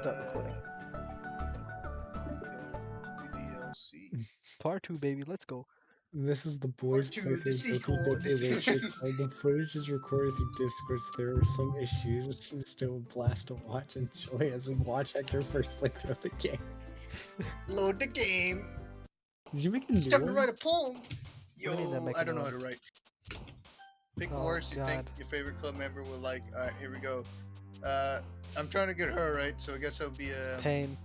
start recording. DLC. Part 2, baby, let's go. This is the Part boys' 2, the playthrough of sequel. Doki Doki Literature Club. The footage is recorded through Discord, so there are some issues. It's still a blast to watch and enjoy as we watch Hector first playthrough of the game. Load the game. Did you make a It's new time to one? write a poem. What Yo, do you mean that make I a don't new know how one? to write. Pick Oh, words you think God. your favorite club member will like. Alright, here we go. I'm trying to get her right, so I guess it'll be Pain.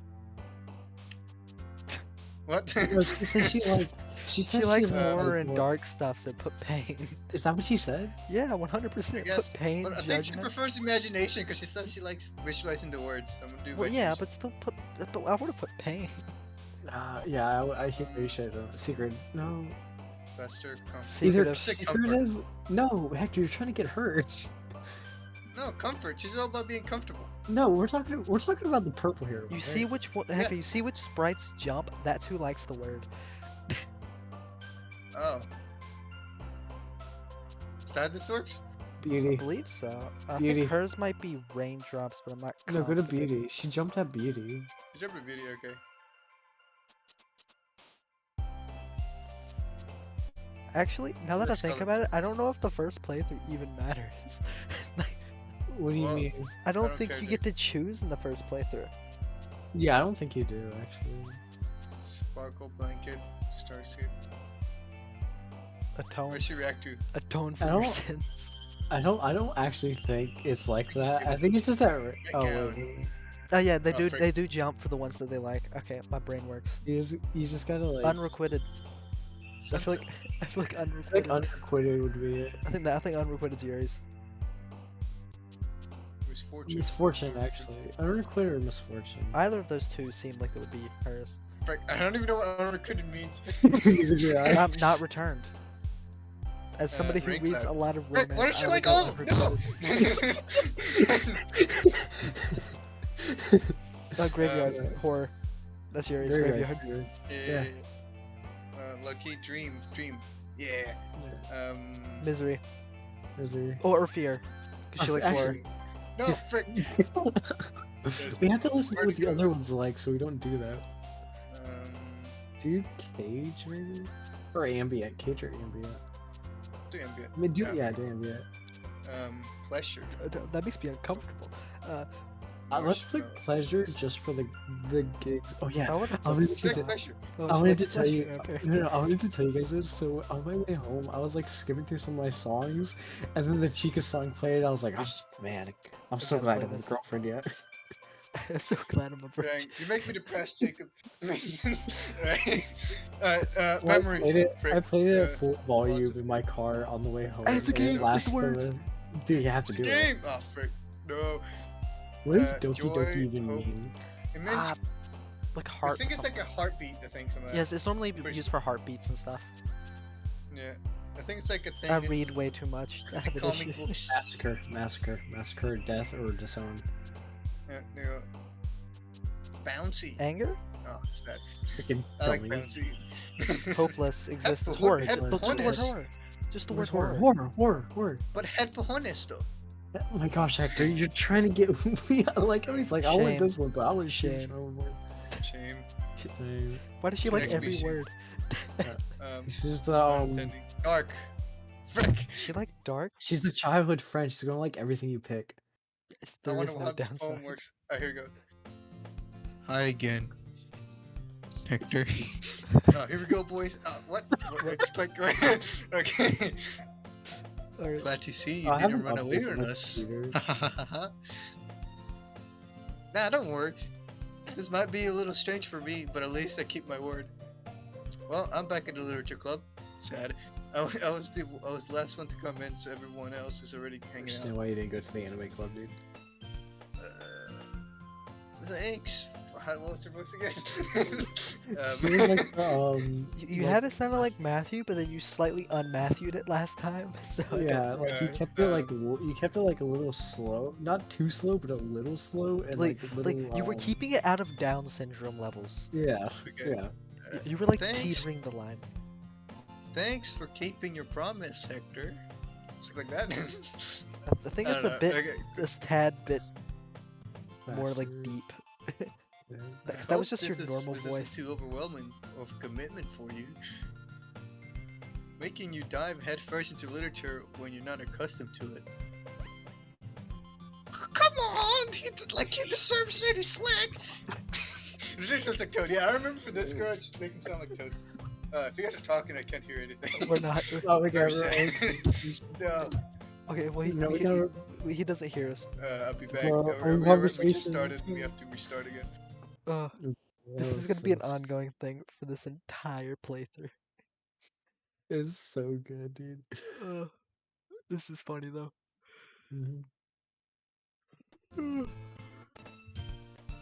What? No, she said she liked. She likes liked, horror and more- dark stuff, so put pain. Is that what she said? Yeah, I 100%. guess, Put pain, but I think she judgment. prefers imagination because she says she likes visualizing the words. I'm gonna do Well, yeah, imagination. but still put. But I would have put pain. Yeah, I hear you should. Secret. No. Faster, Either Secretive. secretive. No, Hector, you're trying to get hurt. No, comfort. She's all about being comfortable. No, we're talking about the purple here. You right? see which one, Hector, you see which sprites jump? That's who likes the word. Oh. Is that how this works? I Beauty. believe so. I Beauty. think hers might be raindrops, but I'm not No, go to confident. beauty. She jumped at beauty. Jump in video, okay. Actually, now that I First think color. about it, I don't know if the first playthrough even matters. Like, What do you Well, mean? I don't don't think care, you dude. get to choose in the first playthrough. Yeah, I don't think you do actually. Sparkle blanket, starsuit. Atone. Where should she react to? Atone for I your don't- sins. I don't actually think it's like that. I think it's just that. Oh, down. wait. Oh yeah, they Oh, do. frick. They do jump for the ones that they like. Okay, my brain works. You just gotta like. Unrequited. I feel like Sunset. I feel like I think unrequited. unrequited would be it. I think unrequited's yours. Misfortune. Misfortune actually. Unrequited or misfortune. Either of those two seem like they would be hers. Frick, I don't even know what unrecruited means. Yeah. I'm not returned. As somebody who rank reads cloud. a lot of Frick, romance, why does she I would like go all? No! unrequited. Graveyard horror. That's yours. Very Graveyard. right. Yeah. Lucky dream. Yeah. Misery. Misery. Or fear. Because she likes horror. Actually, No, frick. we have to listen to what the other ones like, so we don't do that. Do cage maybe? Or ambient. Cage or ambient? Do ambient. I mean, do ambient. Pleasure. That makes me uncomfortable. Let's put Marshmallow. pleasure just for the gigs. Oh yeah. I would I was She likes just- pleasure. I wanted to tell you. No, I wanted to tell you guys this. So on my way home, I was like skipping through some of my songs, and then the Chica song played. I was like, oh man, I'm so gotta glad I play don't have this. a girlfriend yet. I'm so glad I'm a Dang, virgin. you make me depressed, Jacob. Alright. So Memories. I played it at Uh, full volume positive. in my car on the way home. Hey, it's a and it game, it's the lasted words. Dude, you have to do it. Game! Oh, frick. No. What does Doki joy, Doki even hope. mean? It means. Like I heart. think it's like a heartbeat, I think, something like Yes, it's normally Pretty used for heartbeats and stuff. that. Yeah. I think it's like a thing. I in read way too much. I have an comic issue. books. Massacre, death, or disown. Yeah, there you go. Bouncy. Anger? Oh, it's that. Freaking I like dummy. bouncy. Hopeless existence. Head- Horror. head Just the word bonus. horror. Just the word Where's horror. horror. But head bejones, though. Oh my gosh, Hector, you're trying to get me. I like how he's like, I want Shame. this one, but I want Shame. Shame. Shame. Why does she like Actually, every she- word? She's the Dark. Frick. She like dark? she's the childhood friend. She's gonna like everything you pick. Yes, I there wonder is how no this poem downside. works. Oh, here we go. Hi again. Hector. Oh, here we go, boys. What? Just click right. Okay. Or, Glad to see you I didn't haven't run away updated from my us. computer. Nah, don't worry. This might be a little strange for me, but at least I keep my word. Well, I'm back in the literature club. Sad. I was the last one to come in, so everyone else is already I hanging understand out. why you didn't go to the anime club, dude. Thanks. What was your voice again? She was like, you like- had it sounded like Matthew, but then you slightly unmatthewed it last time. So I don't- yeah, like you Yeah, kept it like you kept it like a little slow, not too slow, but a little slow, and like, like, a little, like you were keeping it out of Down syndrome levels. Yeah, Okay. yeah. You were like Thanks. teetering the line. Thanks for keeping your promise, Hector. Something like that. I think I it's don't a know. bit, Okay. this tad bit more like Faster. deep. Because I that was hope just your normal this voice. isn't too overwhelming of commitment for you. Making you dive headfirst into literature when you're not accustomed to it. Come on! He deserves any slack! This sounds like Toad. Yeah, I remember for this girl, I just make him sound like Toad. If you guys are talking, I can't hear anything. We're not. Oh my Very god, sad. No, Okay, well, No, we gotta- he doesn't hear us. I'll be back. Bro, our We just conversation- started. We have to restart again. This is gonna be an ongoing thing for this entire playthrough. It's so good, dude. This is funny though.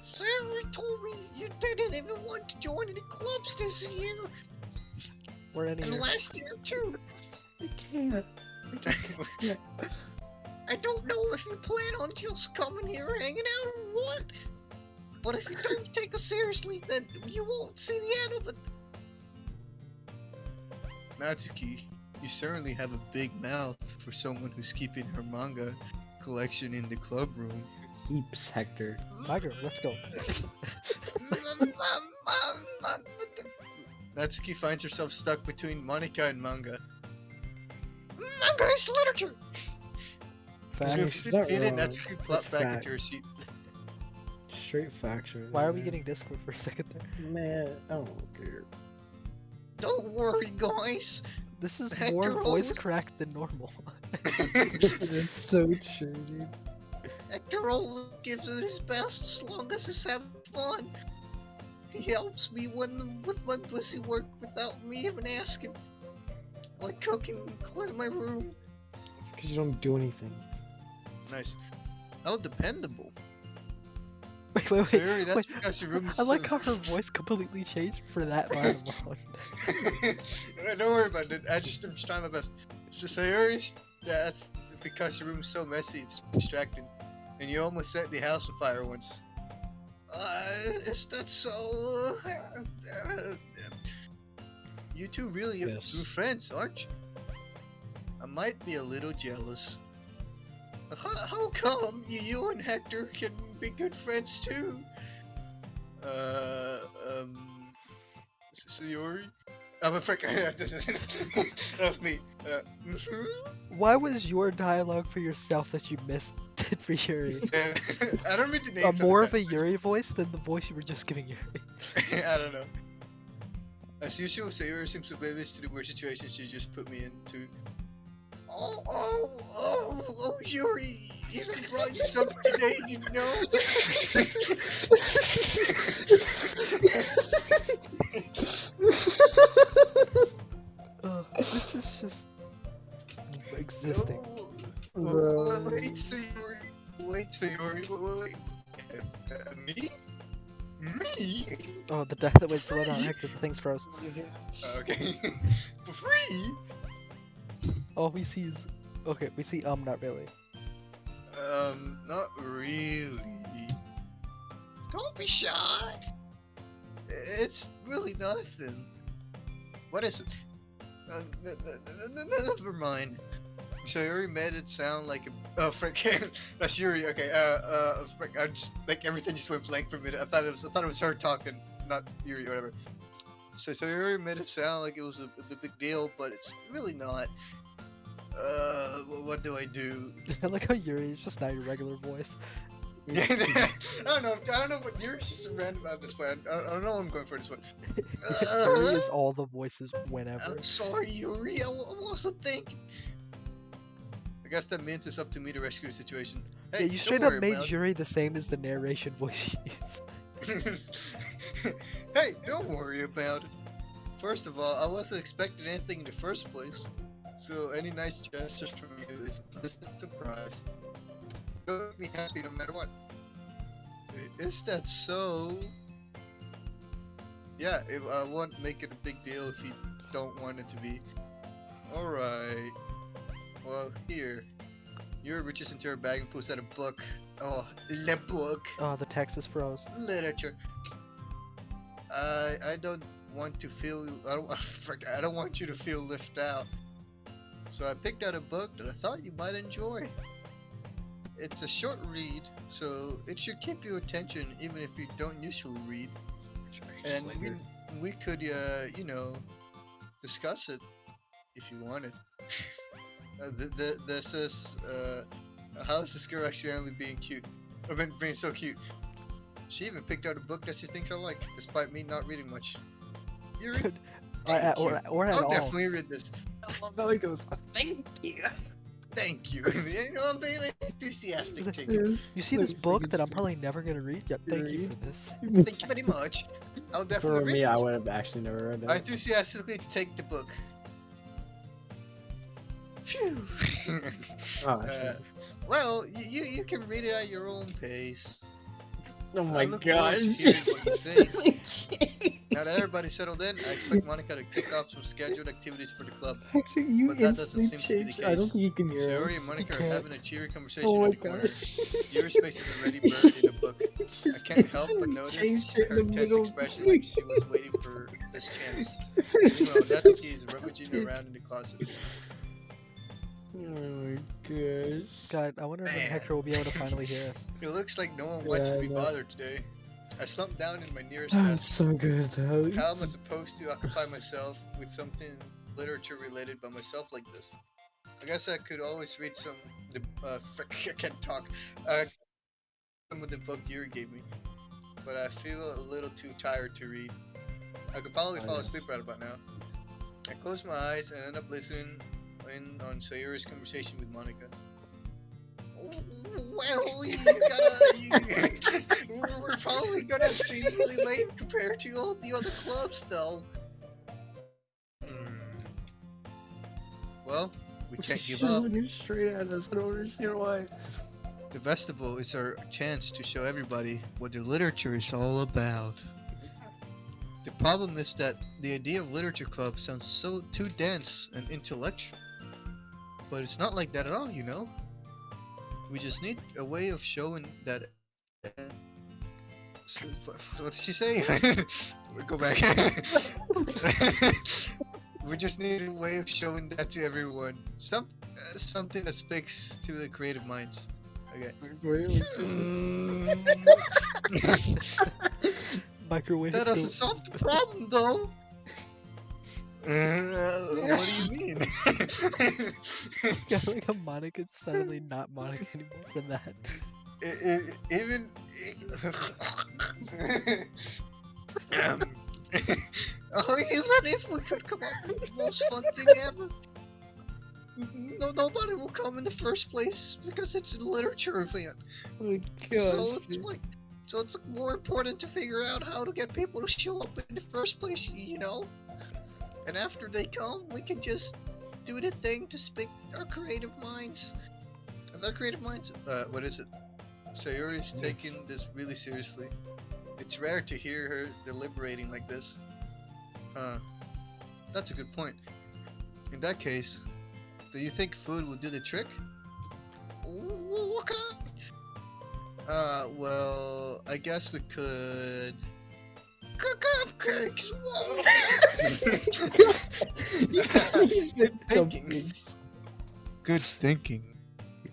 Sarah told me you didn't even want to join any clubs this year, Or any. and last year too. I can't. I don't know if you plan on just coming here hanging out or what, but if you don't take us seriously, then you won't see the end of it. Natsuki, you certainly have a big mouth for someone who's keeping her manga collection in the club room. Heaps, Hector. My girl, let's go. Natsuki finds herself stuck between Monica and manga. Manga is literature! Facts. Is that Defeated, wrong? Natsuki plopped That's back into her facts. seat. Straight facts right Why are we there. getting Discord for a second there? Man, I don't care. Don't worry, guys. This is Hector more voice always- crack than normal. It's so true, dude. Hector always gives it his best as long as he's having fun. He helps me with my pussy work without me even asking. Like cooking and cleaning my room. It's because you don't do anything. Nice. How dependable. Wait, wait, wait. Sorry, that's wait. because your room is I like so- how her voice completely changed for that line alone. Don't worry about it. I'm just trying my best. So Sayori's, yeah, that's because your room's so messy, it's distracting. And you almost set the house on fire once. Is that so? You two really Yes. are friends, aren't you? I might be a little jealous. How come you and Hector can be good friends too? Sayori? I'm a frick. That was me. Why was your dialogue for yourself that you missed it for Yuri? I don't read the names. More of a Yuri voice than the voice you were just giving Yuri. I don't know. As usual, Sayori seems oblivious to the weird situation she just put me into. Oh, Yuri! Even brought you something today, you know? This is just existing. Bro. Wait, Sayori. Wait, me? Me? Oh, the death that waits to let out Hector, the thing's froze. Okay. For free? All we see is... Okay, we see not really. Not really. Don't be shy. It's really nothing. What is it? Never mind. Sayori made it sound like a... Oh, frick. That's Yuri. Okay. Frick. I just like everything just went blank for a minute. I thought it was her talking, not Yuri or whatever. So Sayori made it sound like it was a big deal, but it's really not. What do I do? I like how Yuri is just not your regular voice. I don't know, but Yuri's just a random at this point. I don't know what I'm going for this one. Yuri is all the voices whenever. I'm sorry, Yuri. I'm also thinking. I guess that means it's up to me to rescue the situation. Hey, Yeah, you don't straight up worry made about Yuri the same as the narration voice you use. it. Hey, don't worry about it. First of all, I wasn't expecting anything in the first place, so any nice gestures from you is a pleasant surprise. You'll be happy no matter what. Is that so? Yeah, I won't make it a big deal if you don't want it to be. Alright. Well, here. Yuri reaches into her bag and pulls out a book. Oh, le book. Oh, the text is froze. Literature. I don't want to feel. I don't want you to feel left out. So I picked out a book that I thought you might enjoy. it's a short read, so it should keep your attention even if you don't usually read. And we could, discuss it if you wanted. This is how is this girl accidentally being cute? Or being so cute? She even picked out a book that she thinks I like, despite me not reading much. You read? Thank you. or at I'll all. definitely read this. Belly goes, thank you. Thank you. You know, I'm being enthusiastic, Jacob. You see this book that I'm probably never gonna read? Yep, thank you for this. Thank you very much. I'll definitely For read me, I this. would have actually never read I it. enthusiastically take the book. Phew. Oh, that's Well, you can read it at your own pace. oh I my look forward to gosh. hearing what Now that everybody's settled in, I expect Monica to kick off some scheduled activities for the club. Actually, you But that doesn't instantly seem to be the changed. I don't case. think you can hear Sayori us. and Monica can't. are having a cheery conversation Oh my in the corner. gosh. Yuri's face is already buried in a book. I Just can't help but instantly notice changed it in her the tense middle. expression like she was waiting for this chance. Meanwhile, Natsuki is rummaging around in the closet. Oh my gosh. God, I wonder when Man. Hector will be able to finally hear us. It looks like no one wants Yeah, to I be know. bothered today. I slumped down in my nearest Oh, desk. it's so good though. How am I supposed to occupy myself with something literature related by myself like this? I guess I could always read frick, I can't talk. Some of the book Yuri gave me, but I feel a little too tired to read. I could probably Oh, fall yes. asleep right about now. I close my eyes and end up listening in on Sayuri's conversation with Monica. Well, we're probably gonna seem really late compared to all the other clubs, though. Well, we can't give She's up. looking straight at us. I don't understand why. The festival is our chance to show everybody what the literature is all about. The problem is that the idea of literature club sounds so too dense and intellectual. But it's not like that at all, you know? We just need a way of showing that. What did she say? Go back. We just need a way of showing that to everyone. Something that speaks to the creative minds. Okay. Microwave. That doesn't solve the problem, though. What do you mean? Got like a Monica suddenly not Monica anymore for that. Even even if we could come up with the most fun thing ever, nobody will come in the first place because it's a literature event. Oh my So it's more important to figure out how to get people to show up in the first place, you know? And after they come, we can just do the thing to speak our creative minds. And our creative minds, what is it? Sayori's taking this really seriously. It's rare to hear her deliberating like this. That's a good point. In that case, do you think food will do the trick? What kind? Well, I guess we could cupcakes. Thinking. Good thinking.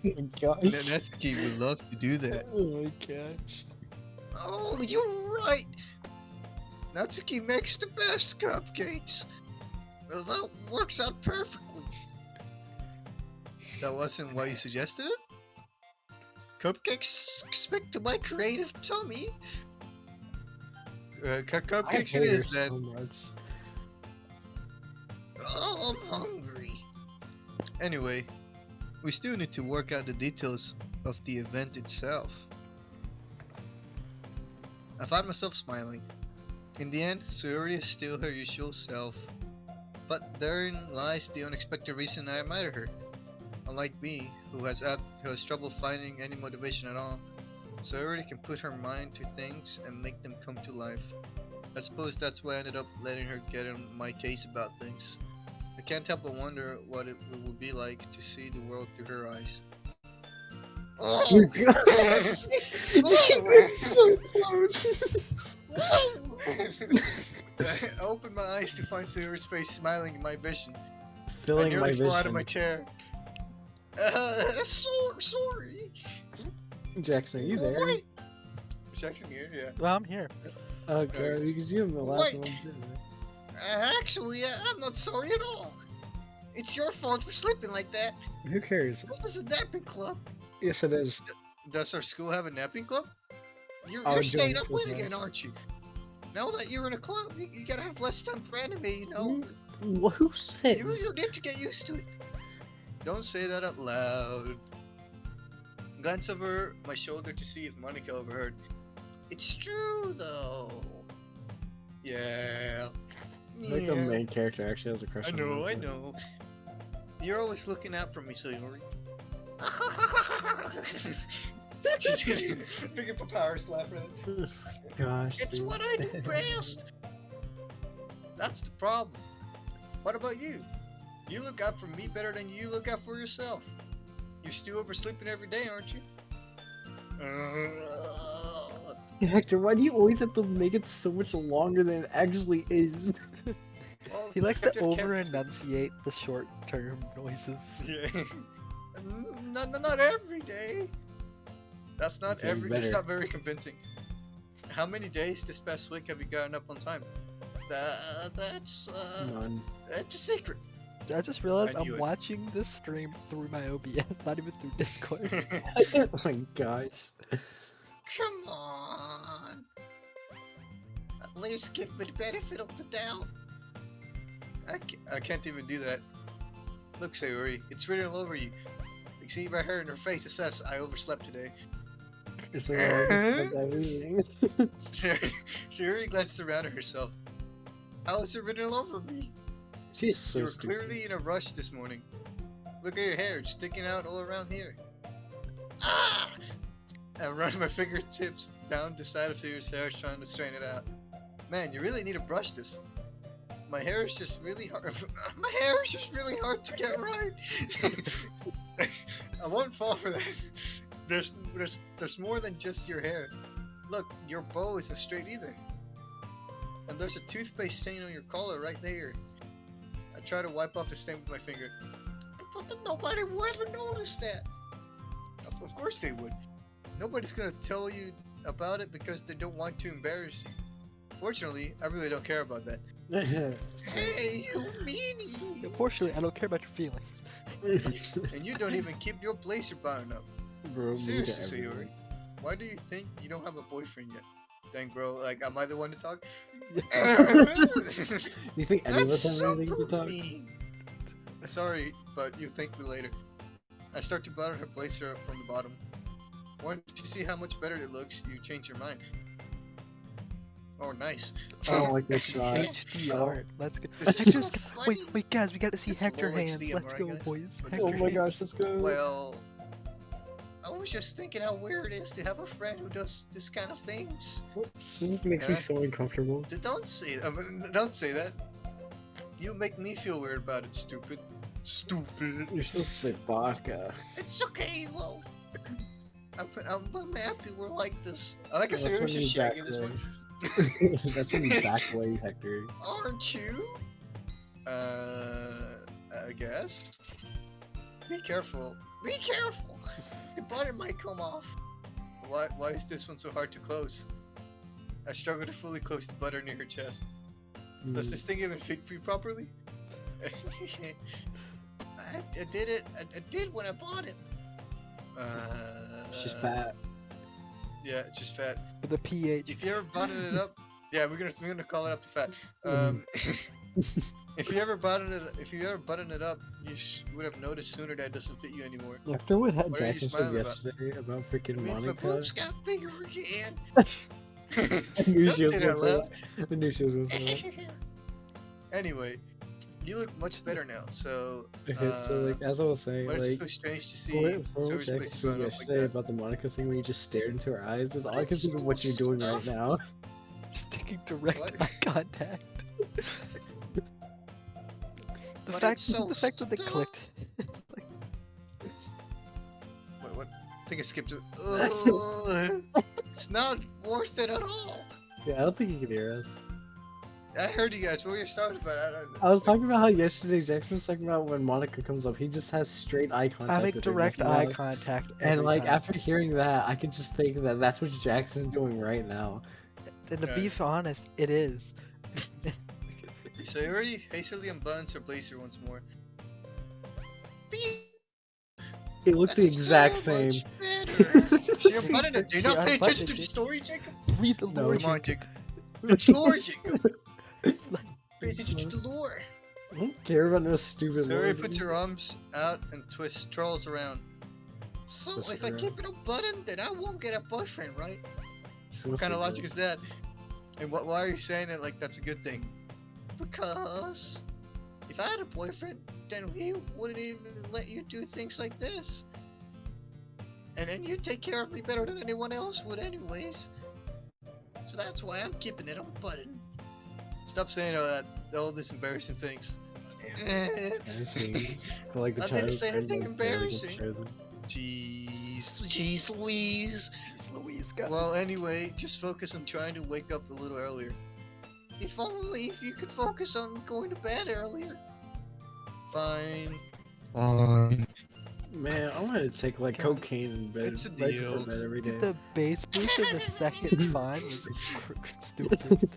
Oh my gosh. Natsuki would love to do that. Oh my gosh. Oh, you're right. Natsuki makes the best cupcakes. Well, that works out perfectly. That wasn't why you suggested it? Cupcakes speak to my creative tummy. Cupcakes it is then. so much. Oh, I'm hungry. Anyway, we still need to work out the details of the event itself. I find myself smiling. In the end, Sayori is still her usual self. But therein lies the unexpected reason I admire her. Unlike me, who has trouble finding any motivation at all, Sayori can put her mind to things and make them come to life. I suppose that's why I ended up letting her get on my case about things. I can't help but wonder what it would be like to see the world through her eyes. Oh, You guys. You were so close. I opened my eyes to find Sayori's face smiling in my vision. I Filling my nearly fell out of vision. my chair. Sorry. Jackson, are you there? Wait. Jackson here, yeah. Well, I'm here. Oh god, because you in the last Wait. one. Actually, I'm not sorry at all. It's your fault for sleeping like that. Who cares? This is a napping club. Yes, it is. Does our school have a napping club? You're I'll staying join up it so late again, fast. aren't you? Now that you're in a club, you gotta have less time for anime, you know? Who You says? need to get used to it. Don't say that out loud. Glance over my shoulder to see if Monica overheard. It's true, though. Yeah. Like the main character actually has a crush I on know, I Monica. know. You're always looking out for me, Sayori. Pick up a power slapper. Gosh, It's dude. what I do best. That's the problem. What about you? You look out for me better than you look out for yourself. You're still oversleeping every day, aren't you? Hector, why do you always have to make it so much longer than it actually is? Well, He likes to Captain Cap- over enunciate the short term noises. Yeah. Not every day. That's not That's even every. It's better. not very convincing. How many days this past week have you gotten up on time? That's None. that's a secret. I just realized I knew I'm it. watching this stream through my OBS, not even through Discord. Oh my gosh. Come on. At least give me the benefit of the doubt. I can't even do that. Look, Sayori, it's written all over you. You see right here in her face, it says, I overslept today. It's like, it's like everything. Sayori glanced around at herself. How is it written all over me? She's so You were stupid. clearly in a rush this morning. Look at your hair, it's sticking out all around here. Ah! I run my fingertips down the side of Sayori's hair, trying to straighten it out. Man, you really need to brush this. My hair is just really hard. My hair is just really hard to get right. I won't fall for that. There's more than just your hair. Look, your bow isn't straight either. And there's a toothpaste stain on your collar right there. I try to wipe off the stain with my finger. But nobody will ever notice that. Of course they would. Nobody's gonna tell you about it because they don't want to embarrass you. Fortunately, I really don't care about that. Hey, you meanie! Unfortunately, I don't care about your feelings. And you don't even keep your blazer buttoned up. Bro, me to Seriously, Sayori, everyone. why do you think you don't have a boyfriend yet? Dang, bro, like, am I the one to talk? You think any of That's us have anything to super talk? mean. Sorry, but you thank me later. I start to button her blazer up from the bottom. Once you see how much better it looks, you change your mind. Oh, nice. I don't like this shot. HD art. Let's go. This is Hector's so got- wait, funny. wait, guys, we got to see This is Hector low hands. HD, am I Let's right, go, guys? boys. Oh Hector Oh my hands. gosh, let's go. Well, I was just thinking how weird it is to have a friend who does this kind of things. This just makes me Yeah. so uncomfortable. Don't say don't say that. You make me feel weird about it, stupid. Stupid. You're supposed to say baka. It's okay though. I'm happy we're like this. I like a That's when serious you shagging back this one. way. That's when you back way, Hector. Aren't you? I guess. Be careful. Be careful. The button might come off. Why is this one so hard to close? I struggle to fully close the button near her chest. Does this thing even fit me properly? I did it. I did when I bought it. She's fat. Yeah, it's just fat. With the PH. If you ever button it up, yeah, we're gonna call it up to fat. If you ever button it up, you would have noticed sooner that it doesn't fit you anymore. After what What are you Jackson said smiling about? yesterday about freaking It means my Monica, boobs got bigger again. I knew Don't she was say gonna that say loud. that. I knew she was gonna say that. Anyway, you look much better now. So, Okay, so like as I was saying, why does it like feel strange to see for what Zoe's Jackson place said buttoned up like yesterday that? about the Monica thing where you just stared into her eyes, that's all I can It's think of what you're so doing right now. Sticking direct What? eye contact. The But fact, it's so the fact that they stuck. clicked. Wait, what? I think I skipped it. Ugh. It's not worth it at all. Yeah, I don't think he can hear us. I heard you guys. What were you talking about? I don't know. I was talking about how yesterday Jackson was talking about when Monica comes up, he just has straight eye contact I make with her, direct nothing eye else. contact And every like time. after hearing that, I could just think that that's what Jackson's doing right now. And to Yeah. be honest, it is. So you already hastily unbuttons her blazer once more. It looks the That's exact so same. much better. She unbuttoned it. Do you She not pay attention unbuttoned to the it. story, Jacob? Read the No. lore, Come on, Jacob. Jacob. The lore, Jacob. Pay attention to I the lore. don't care about no stupid Sarah lore. puts her arms out and twists, trolls around. So Twist if I around. keep it unbuttoned, then I won't get a boyfriend, right? So What kind of good. logic is that? And why are you saying it like that's a good thing? Because if I had a boyfriend, then he wouldn't even let you do things like this. And then you take care of me better than anyone else would anyways. So that's why I'm keeping it unbuttoned. Stop saying all this embarrassing things. This guy sings for like the I didn't child say friend, anything like, barely gets embarrassing. chosen. Jeez Louise. Jeez Louise, guys. Well, anyway, just focus on trying to wake up a little earlier. If only if you could focus on going to bed earlier. Fine. Fine. Man, I wanted to take like God. cocaine in bed. It's a right before deal. bed every day. Dude, the bass boost in the second fine was stupid.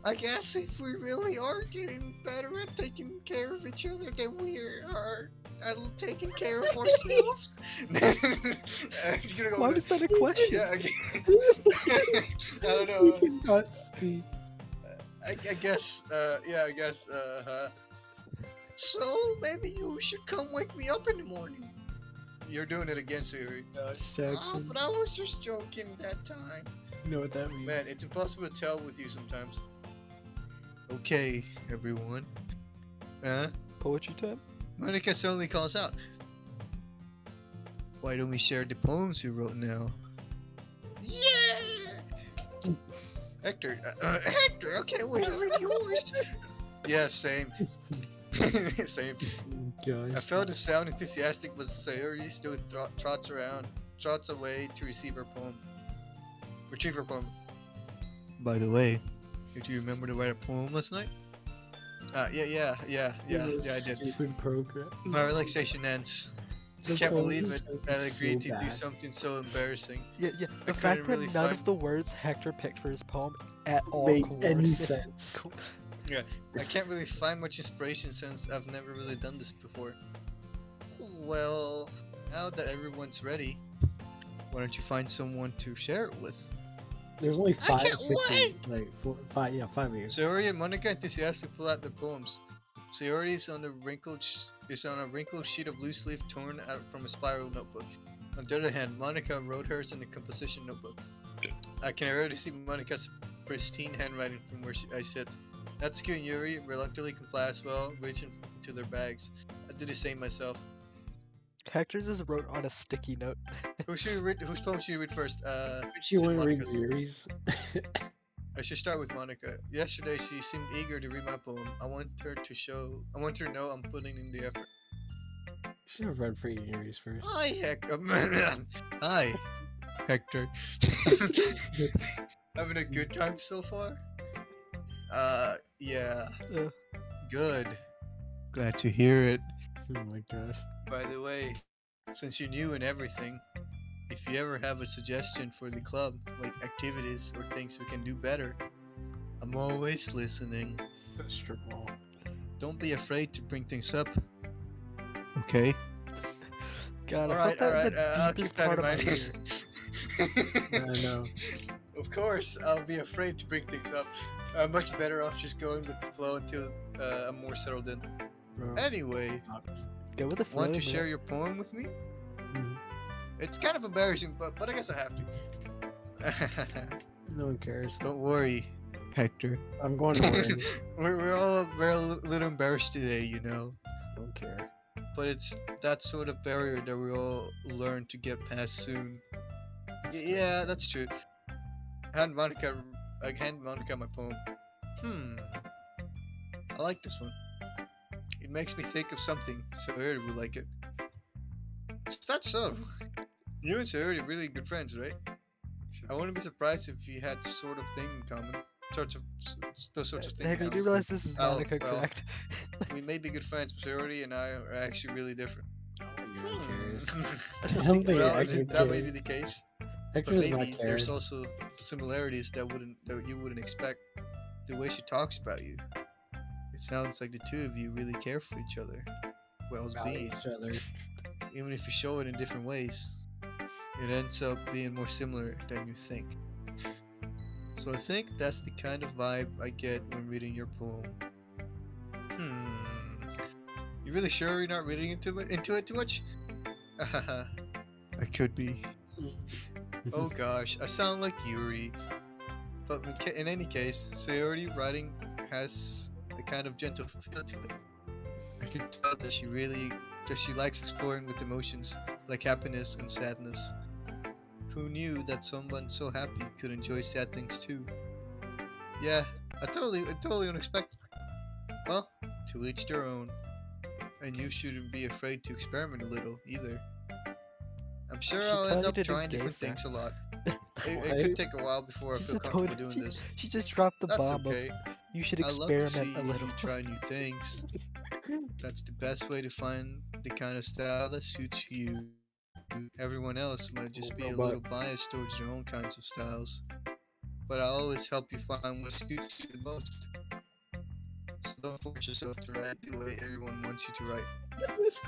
I guess if we really are getting better at taking care of each other, then we are taking care of ourselves. Why was that a question? Yeah, I don't We know. cannot speak. I guess, yeah, I guess, So maybe you should come wake me up in the morning. You're doing it again, Siri. Gosh, Ah, Jackson. but I was just joking that time. You know what that means. Man, it's impossible to tell with you sometimes. Okay, everyone. Poetry time? Monica suddenly calls out. Why don't we share the poems you wrote now? Yeah! Hector, Hector, okay, wait, I read yours. Yeah, same. Same. Gosh. I felt to sound enthusiastic, but Sayuri still trots away to retrieve her poem. By the way, did you remember to write a poem last night? Yeah, I did. Stupid program. My relaxation ends. This Can't poem believe is it. I so agreed to do bad. something so embarrassing. Yeah. The I fact couldn't that really none find- of the words Hector picked for his poem at all Made any coordinated. sense. I can't really find much inspiration since I've never really done this before. Well, now that everyone's ready, why don't you find someone to share it with? There's only I five, can't 6, wait! like 4, 5. Yeah, 5 of you. Sayori and Monica enthusiastically pull out their poems. Sayori is on a wrinkled sheet of loose leaf torn out from a spiral notebook. On the other hand, Monica wrote hers in a composition notebook. I can already see Monica's pristine handwriting from where I sit. Natsuki and Yuri reluctantly comply as well, reaching into their bags. I did the same myself. Hector's is wrote on a sticky note. Whose poem should you read first? But you want to read Monica's. Yuri's? I should start with Monica. Yesterday, she seemed eager to read my poem. I want her to know I'm putting in the effort. You should have read for Yuri's first. Hi, Hector. Hi, Hector. Having a good time so far? Yeah. Uh. Good. Glad to hear it. Oh my gosh. By the way, since you're new and everything, if you ever have a suggestion for the club, like activities or things we can do better, I'm always listening. Strip mall. Don't be afraid to bring things up. Okay? God, I Alright, felt that alright, in the I'll keep deepest that part in of my mind. ear. Yeah, I know. Of course, I'll be afraid to bring things up. I'm much better off just going with the flow until I'm more settled in. Bro, Anyway, go with the flow. want to man. share your poem with me? Mhm. It's kind of embarrassing, but I guess I have to. No one cares. Don't worry, Hector. I'm going to work. We're all a little embarrassed today, you know. Don't care. But it's that sort of barrier that we all learn to get past soon. Yeah, that's true. I hand Monica my poem. I like this one. It makes me think of something, so Sayori would like it. Is that so? You and Sayori are really good friends, right? I wouldn't be surprised if you had sort of thing in common. those sorts of things. Hector, you do Yes. realize this is Oh, Monica, well. correct? We may be good friends, but Sorority and I are actually really different. You're cares. I I don't don't think think Well, Hector that may be cares. the case, Hector but does not maybe care. there's also similarities that you wouldn't expect. The way she talks about you, it sounds like the two of you really care for each other, Value well-being. each other. Even if you show it in different ways, it ends up being more similar than you think. So I think that's the kind of vibe I get when reading your poem. You really sure you're not reading into it too much? I could be. Oh gosh, I sound like Yuri. But in any case, Sayori writing has a kind of gentle feel to it. I can tell that she likes exploring with emotions like happiness and sadness. Who knew that someone so happy could enjoy sad things too? Yeah, I totally unexpected. Well, to each their own. And you shouldn't be afraid to experiment a little either. I'm sure She I'll told end you up to do trying gay different sex. things a lot. It What? could take a while before I She feel just told comfortable doing this. she just dropped the That's bomb okay. of you should I love to experiment see a little. you try new things. That's the best way to find the kind of style that suits you. Everyone else might just be a Robot. little biased towards their own kinds of styles. But I always help you find what suits you the most. So don't force yourself to write the way everyone wants you to write.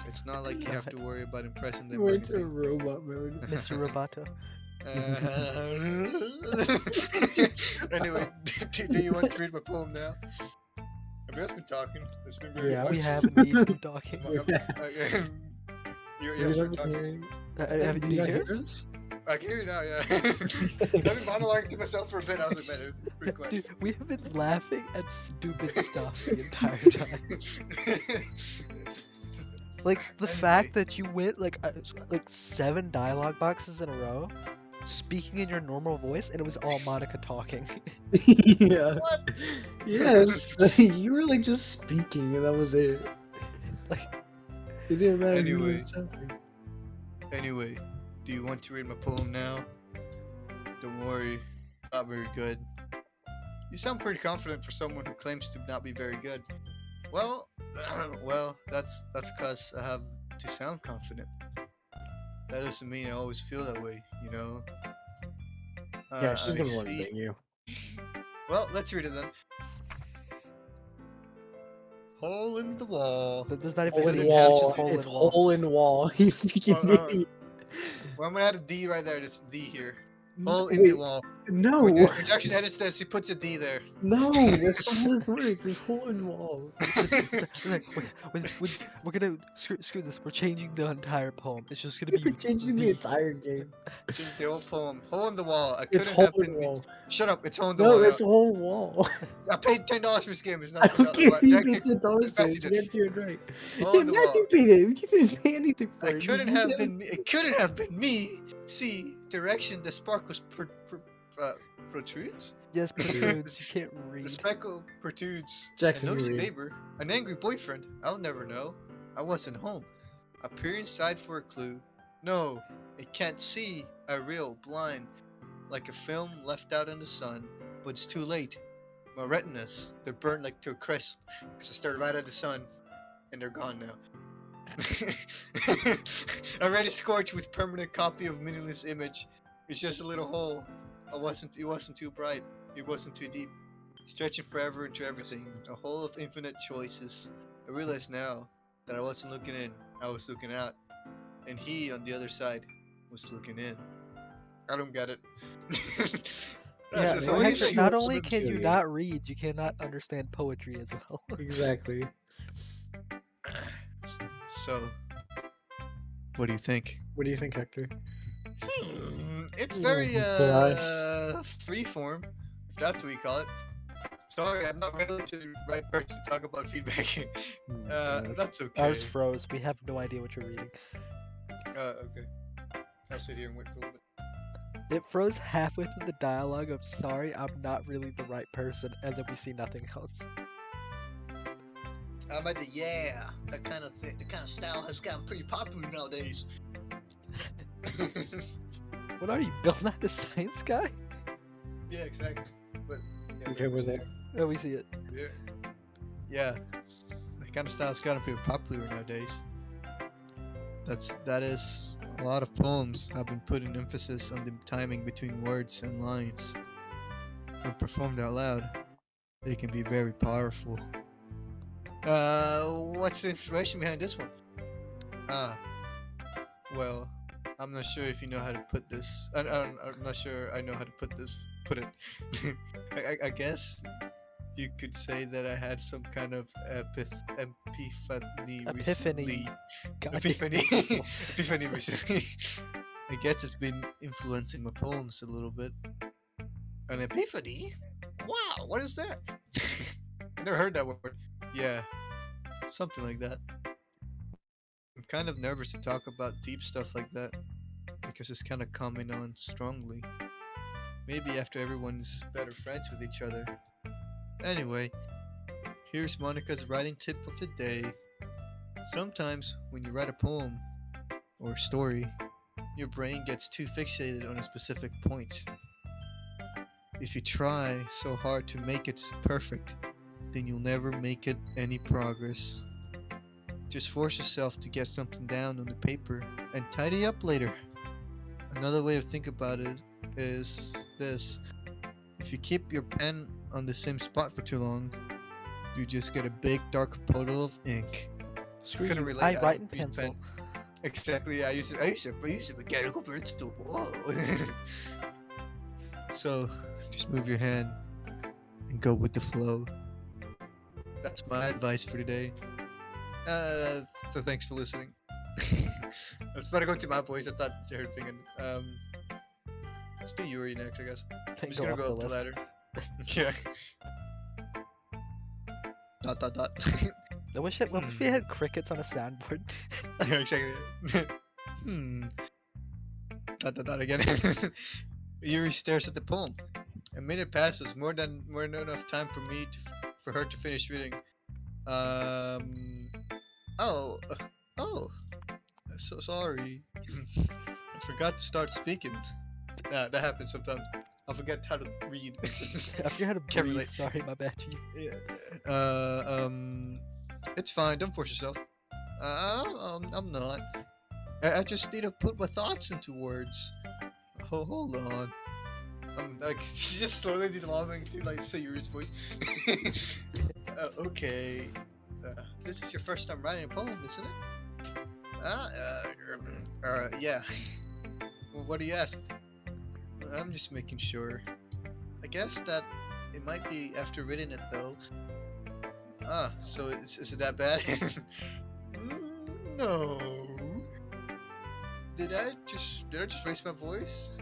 It's not like you have to worry about impressing them or Went to anything. robot mode. Mr. Roboto. Anyway, do you want to read my poem now? I've just been talking. It's been very Yeah. We nice. have indeed been talking. Yes, we're talking. Do you hear us? us? I can hear you now, yeah. I've been monologuing to myself for a bit. I was like, man, it's pretty quiet. Dude, we have been laughing at stupid stuff the entire time. Like the Anyway. fact that you went like 7 dialogue boxes in a row, speaking in your normal voice, and it was all Monica talking. Yeah. What? Yes. You were like just speaking, and that was it. Like, It didn't matter who Anyway. was talking. Anyway, do you want to read my poem now? Don't worry, not very good. You sound pretty confident for someone who claims to not be very good. Well, that's because I have to sound confident. That doesn't mean I always feel that way, you know. Yeah, she's I gonna want to see- bang you. Well, let's read it then. Hole in the wall. there's not even Hole gonna in be a wall. just hole It's in wall. hole in wall. You freaking Oh, idiot. Well, I'm gonna add a D right there. Just D here. Hole in the Wait, wall. no. When Jackson edits this, he puts a D there. No, that's not how this works. It's hole in wall. Like, we're gonna screw this. We're changing the entire poem. It's just gonna be We're changing the the- entire game. Change the whole poem. Hole in the wall. I It's couldn't hole have in been. wall. Shut up. It's hole in the No, wall. it's whole wall. I paid $10 for this game. It's I not. don't care if you Jack, paid $10 Matthew to did. you can't do it right. Hole in the Matthew wall. paid it. You didn't pay anything for it. It couldn't have been me. It couldn't have been me. See, direction. The spark was protrudes. Yes, protrudes. You can't The read. speckle protrudes. Jackson, a you nosy read. neighbor, an angry boyfriend. I'll never know. I wasn't home. I peer inside for a clue. No, it can't see. A real blind, like a film left out in the sun. But it's too late. My retinas, they're burnt like to a crisp because I started right at the sun, and they're gone now. Already scorched with permanent copy of meaningless image. It's just a little hole. It wasn't too bright. It wasn't too deep. Stretching forever into everything. A hole of infinite choices. I realize now that I wasn't looking in. I was looking out. And he, on the other side, was looking in. I don't get it. Yeah, So well, what do you Hector, think? not What's only the can you theory? not read, you cannot understand poetry as well. Exactly. So, what do you think? What do you think, Hector? It's very Oh, freeform, if that's what you call it. Sorry, I'm not really the right person to talk about feedback. Gosh. That's okay. Ours froze. We have no idea what you're reading. Okay. I'll sit here and wait for a little bit. It froze halfway through the dialogue of "Sorry, I'm not really the right person," and then we see nothing else. I'm at the that kind of thing. The kind of style has gotten pretty popular nowadays. What are you, Bill Nye the Science Guy? Yeah, exactly. But Okay, we're there. Oh, we see it. Yeah, that kind of style's gotten pretty popular nowadays. That is a lot of poems have been putting emphasis on the timing between words and lines. When performed out loud, they can be very powerful. What's the inspiration behind this one? Ah, well, I'm not sure if you know how to put this. I'm not sure I know how to put this. Put it. I guess you could say that I had some kind of epiphany Epiphany. recently. God, Epiphany. it's so- Epiphany recently. I guess it's been influencing my poems a little bit. An epiphany? Wow, what is that? I never heard that word. Yeah, something like that. I'm kind of nervous to talk about deep stuff like that because it's kind of coming on strongly. Maybe after everyone's better friends with each other. Anyway, here's Monica's writing tip of the day. Sometimes when you write a poem or story, your brain gets too fixated on a specific point. If you try so hard to make it perfect, then you'll never make it any progress. Just force yourself to get something down on the paper and tidy up later. Another way to think about it is this. If you keep your pen on the same spot for too long, you just get a big dark puddle of ink. Screw Couldn't you. relate, I I write don't in use pencil. pen. Exactly, I use a mechanical pencil. Whoa. So, just move your hand and go with the flow. That's my advice for today. So thanks for listening. I was about to go to my voice. I thought you heard thinking. Let's do Yuri next, I guess. I'm Then just go gonna up go the up the list. ladder. Yeah. Dot dot dot. I wish we had crickets on a soundboard. Yeah, exactly. Dot dot dot again. Yuri stares at the poem. A minute passes, more than enough time for her to finish reading. Oh, oh, so sorry. I forgot to start speaking. Yeah, that happens sometimes. I forget how to read. I forget how to Can't breathe. relate. Sorry, my bad, chief. Yeah. It's fine. Don't force yourself. I'm not. I just need to put my thoughts into words. Hold on. I'm like just slowly developing to like say Yuri's voice. Okay. This is your first time writing a poem, isn't it? Yeah. Well, what do you ask? I'm just making sure. I guess that it might be after reading it though. So is it that bad? No. Did I just raise my voice?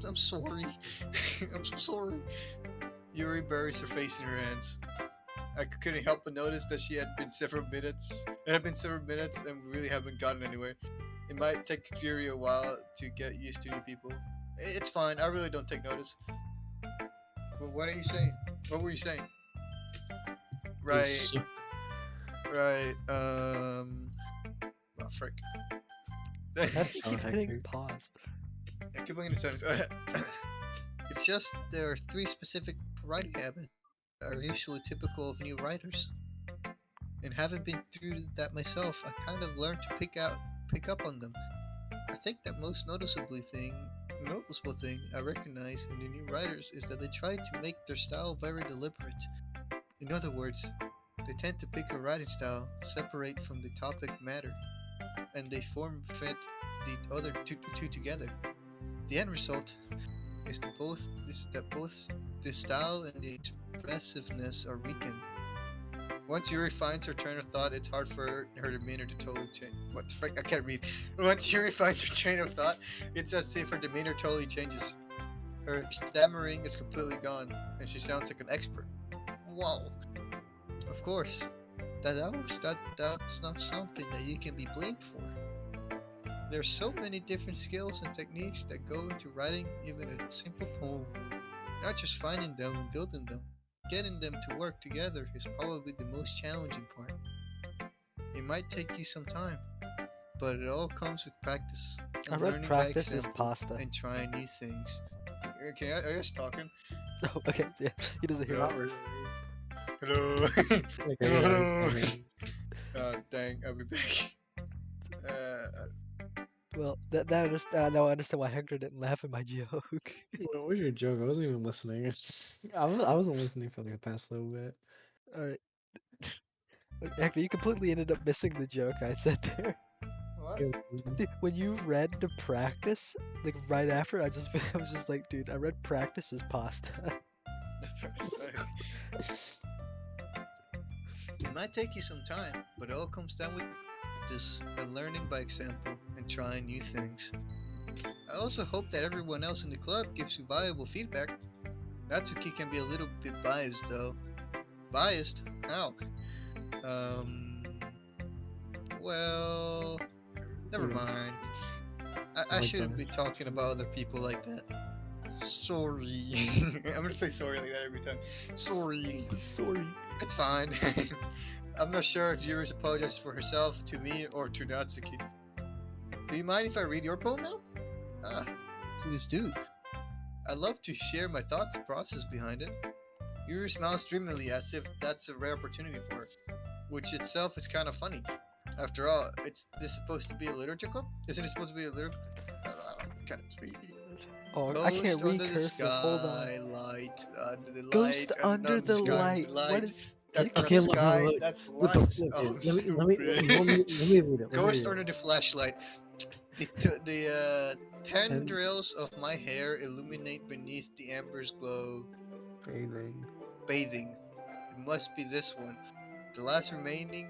I'm sorry. I'm so sorry. Yuri buries her face in her hands. I couldn't help but notice that she had been several minutes. It had been several minutes, and we really haven't gotten anywhere. It might take Yuri a while to get used to new people. It's fine. I really don't take notice. Well, what are you saying? What were you saying? Right. It's- Right. Oh, frick. I That's keep so hitting hectic. pause. I keep looking at the sentence. It's just there are 3 specific writing habits that are usually typical of new writers. And having been through that myself, I kind of learned to pick up on them. I think that most noticeable thing I recognize in the new writers is that they try to make their style very deliberate. In other words, they tend to pick a writing style separate from the topic matter, and they form fit the other two together. The end result is that both the style and the expressiveness are weakened. Once Yuri finds her train of thought, it's hard for her demeanor to totally change. What the frick? I can't read. Once Yuri finds her train of thought, it's as if her demeanor totally changes. Her stammering is completely gone, and she sounds like an expert. Wow. Of course, that's not something that you can be blamed for. There's so many different skills and techniques that go into writing even a simple poem. Not just finding them and building them. Getting them to work together is probably the most challenging part. It might take you some time, but it all comes with practice I and read learning by practice is example pasta. and trying new things. Okay, are you just talking? Oh, okay, so yeah, he doesn't hear Yeah. us. Hello. Okay, Hello, yeah, hello. I mean, Dang, I'll be back. Well, now I understand why Hector didn't laugh at my joke. what was your joke? I wasn't even listening. I wasn't listening for like the past little bit. All right, Hector, you completely ended up missing the joke I said there. What? Yo, Dude, when you read to practice, like right after, I was just like, dude, I read practice is pasta. It might take you some time, but it all comes down with practice and learning by example and trying new things. I also hope that everyone else in the club gives you valuable feedback. Natsuki can be a little bit biased though. Biased? How? Um. Well, never Yes. mind. I Oh my shouldn't be gosh. talking about other people like that. Sorry. I'm gonna say sorry like that every time. Sorry. Sorry. It's fine. I'm not sure if Yuri's apologizes for herself, to me, or to Natsuki. Do you mind if I read your poem now? Please do. I'd love to share my thoughts and process behind it. Yuri smiles dreamily as if that's a rare opportunity for her, which itself is kind of funny. After all, it's this supposed to be a literature club? Isn't it supposed to be a literature? I don't know. Can't speak. Oh, I Ghost can't read under the cursive. Hold on. sky, light under the Ghost light, under the the sky, light. What light. is That's not Okay, pictures? look, sky, look. that's What the light. fuck, Oh, dude? stupid. Let me read it. Let me Ghost read under it. the flashlight. The tendrils of my hair illuminate beneath the amber's glow. Bathing. Bathing. It must be this one. The last remaining.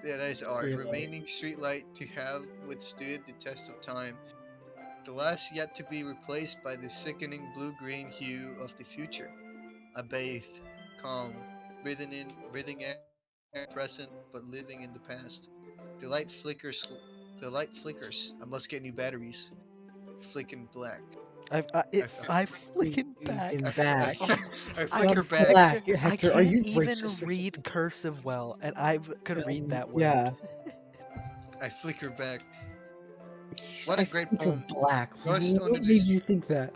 Yeah, that is art. Streetlight. Remaining streetlight to have withstood the test of time. The last yet to be replaced by the sickening blue-green hue of the future. I bathe, calm, breathing air, present, but living in the past. The light flickers. The light flickers. I must get new batteries. Flicking black. I flicking back. In back. I I flicker I'm back. black. I Hector, are can't you even racist or read something? cursive well, and I could read that word. Yeah. I flicker back. What a I great think you're poem. black. Ghost under What made this you think that?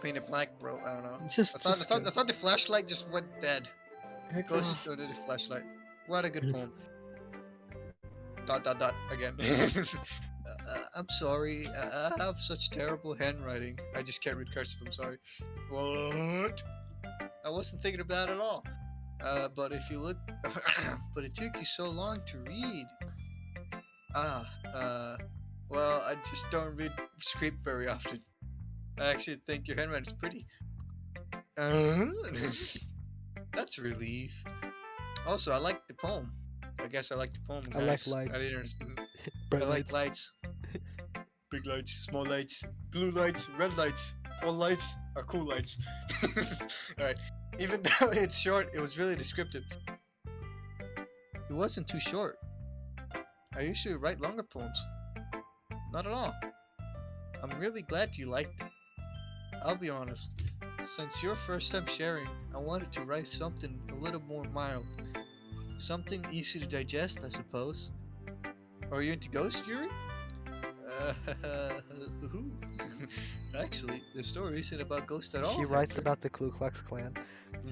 painted black, bro. I don't know. Just I thought the flashlight just went dead. Hector. Ghost under the flashlight. What a good poem. Dot dot dot again. I'm sorry. I have such terrible handwriting. I just can't read cursive. I'm sorry. What? I wasn't thinking of that at all. But if you look, but it took you so long to read. Well, I just don't read script very often. I actually think your handwriting is pretty. That's a relief. Also, I like the poem. I guess I like the poem, I guys. like lights. I didn't understand. Bright I like lights. lights. Big lights, small lights, blue lights, red lights. All lights are cool lights. Alright. Even though it's short, it was really descriptive. It wasn't too short. I usually write longer poems. Not at all. I'm really glad you liked it. I'll be honest. Since your first time sharing, I wanted to write something a little more mild. Something easy to digest, I suppose. Are you into ghosts, Yuri? Actually, the story isn't about ghosts at all. She writes Hector. about the Ku Klux Klan.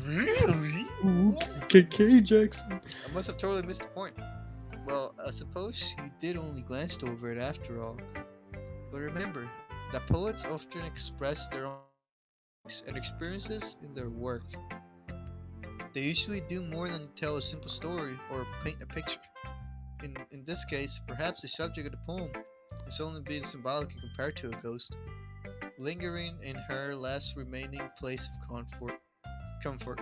Really? Ooh, What? KK Jackson. I must have totally missed the point. Well, I suppose you did only glance over it after all. But remember that poets often express their own feelings and experiences in their work. They usually do more than tell a simple story or paint a picture. In this case, perhaps the subject of the poem is only being symbolic and compared to a ghost, lingering in her last remaining place of comfort,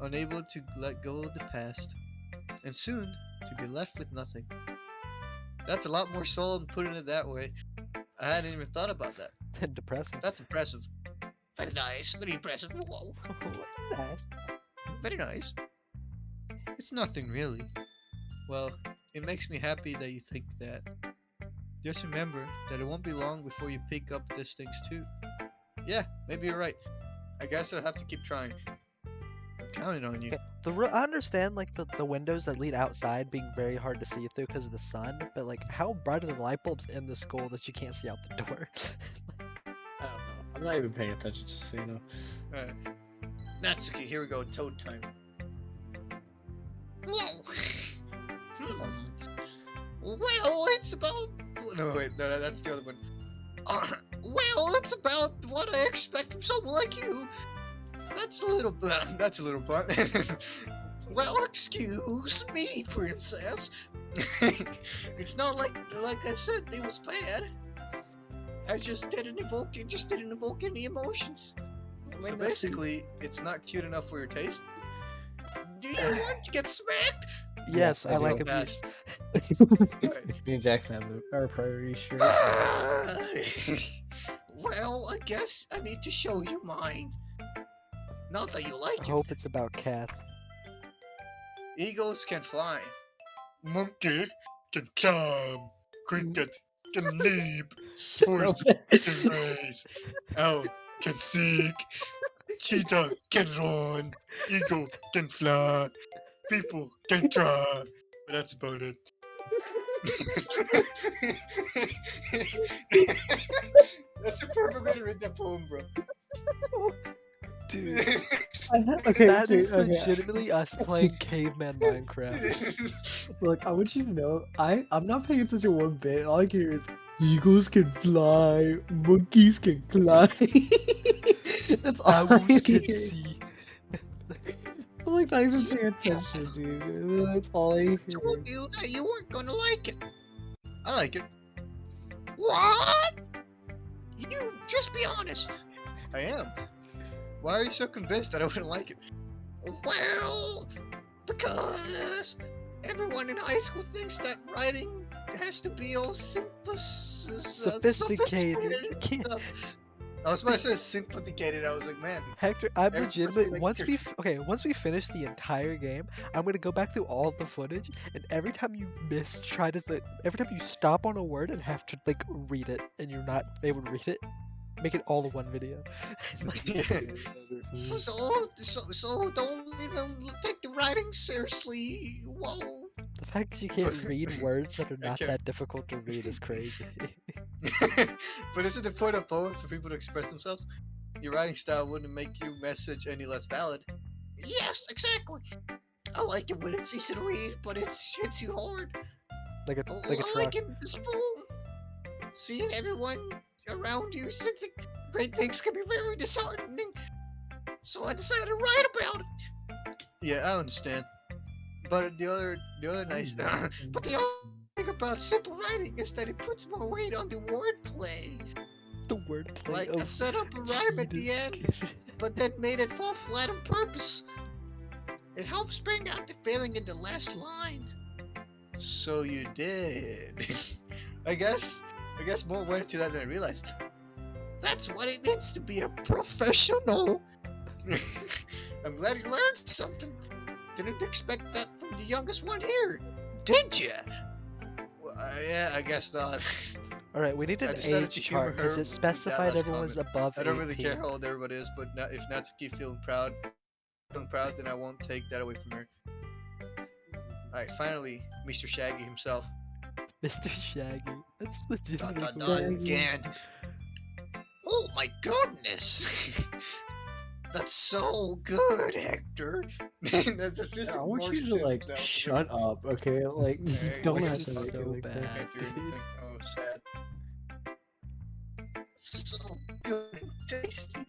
unable to let go of the past, and soon to be left with nothing. That's a lot more soul than putting it that way. I hadn't even thought about that. And depressing. That's impressive. Very nice. Very impressive. Whoa. Nice. Very nice. It's nothing really. Well, it makes me happy that you think that. Just remember that it won't be long before you pick up these things too. Yeah, maybe you're right. I guess I'll have to keep trying. I'm counting on you. Okay, I understand like the windows that lead outside being very hard to see through because of the sun, but like how bright are the light bulbs in the school that you can't see out the door? I'm not even paying attention, just so you know. Alright. Natsuki, here we go, Toad time. Whoa. Well, it's about... No, wait, no, that's the other one. Well, it's about what I expect from someone like you. That's a little blunt. That's a little blunt. Well, excuse me, princess. It's not like I said it was bad. I just didn't evoke any emotions. So basically, it's not cute enough for your taste. Do you want to get smacked? Yes, I like do. abuse. Me and Jackson have our priority shirt. Well, I guess I need to show you mine. Not that you like I it. hope it's about cats. Eagles can fly. Monkey can climb. Cricket can leap. Horse can race. Owl can seek. Cheetah can run. Eagle can fly. People can try. But that's about it. That's the perfect way to read that poem, bro. Dude, Okay, that is okay. legitimately us playing caveman Minecraft. Look, I want you to know, I'm not paying attention one bit. All I hear is eagles can fly, monkeys can climb. That's all I Owls can hear. see. I'm like not even paying attention, dude. That's all I hear. Told you that you weren't gonna like it. I like it. What? You just be honest. I am. Why are you so convinced that I wouldn't like it? Well, because everyone in high school thinks that writing has to be all Sophisticated. stuff. I was about to say sophisticated. I was like, man. Hector, I'm Everyone's legitimate. like, Once we finish the entire game, I'm gonna go back through all of the footage, and every time you miss, every time you stop on a word and have to like read it, and you're not able to read it, make it all in one video. So don't even take the writing seriously. Whoa. The fact that you can't read words that are not can't. that difficult to read is crazy. But isn't the point of poems for people to express themselves? Your writing style wouldn't make your message any less valid. Yes, exactly. I like it when it's easy to read, but it hits you hard. like a I truck. like in this poem. Seeing everyone around you think that great things can be very disheartening. So I decided to write about it. Yeah, I understand. But the other nice but the other thing about simple writing is that it puts more weight on the wordplay. The wordplay Like of I set up a rhyme at the Cheetah's end, skin. but then made it fall flat on purpose. It helps bring out the feeling in the last line. So you did. I guess more went into that than I realized. That's what it means to be a professional. I'm glad you learned something. Didn't expect that from the youngest one here, did ya? Well, yeah, I guess not. All right, we need I an decided age to humor chart because her it specified last everyone was above I don't really 18. care how old everybody is, but if Natsuki feeling proud, then I won't take that away from her. Alright, finally, Mr. Shaggy himself. Mr. Shaggy. That's legitimately Dot, dot, who dot, it is. again. Oh my goodness! That's so good, Hector. That's just I want you to Martian like stuff. shut up, okay? Like This you Hey, don't voice have is to make so it like bad. that. Hector, dude. you think, oh, sad. So good and tasty.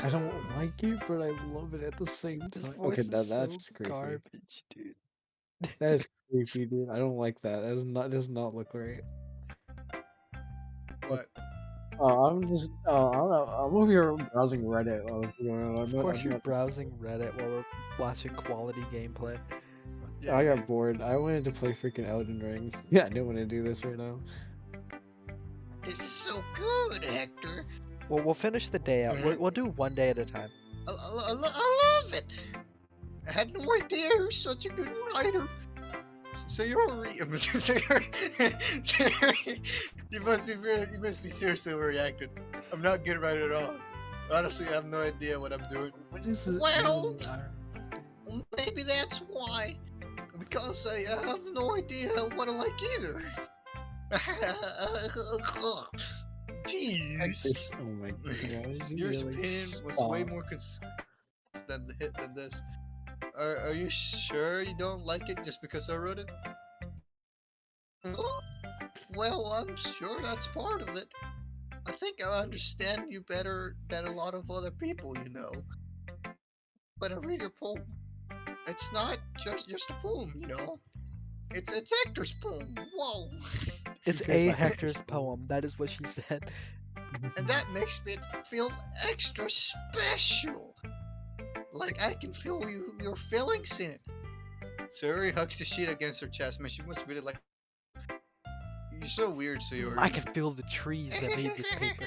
I don't like it, but I love it at the same time. His Okay, voice is that's so creepy. garbage, dude. That is creepy, dude. I don't like that. That does not look right. What? I'm over here browsing Reddit while this is going on. Of course you're browsing Reddit while we're watching quality gameplay. Yeah, I got bored. I wanted to play freaking Elden Ring. Yeah, I didn't want to do this right now. this is so good, Hector. Well, we'll finish the day out. We'll do one day at a time. I love it. I had no idea you're such a good writer. So you're you must be seriously overreacting. I'm not good at it at all. Honestly, I have no idea what I'm doing. What is it? Well, maybe that's why. Because I have no idea what I like either. Jeez. Oh my gosh. Your Yeah, like, opinion was way stop. more than this. Are you sure you don't like it just because I wrote it? Huh? Well, I'm sure that's part of it. I think I understand you better than a lot of other people, you know. When I read your poem, it's not just a poem, you know. It's Hector's poem. Whoa. It's Who cares a about Hector's Hector's poem. That is what she said. And that makes me feel extra special. Like I can feel your feelings in it. Sayori hugs the sheet against her chest. Man, she must really like. You're so weird, Sayori. I can feel the trees that made this paper.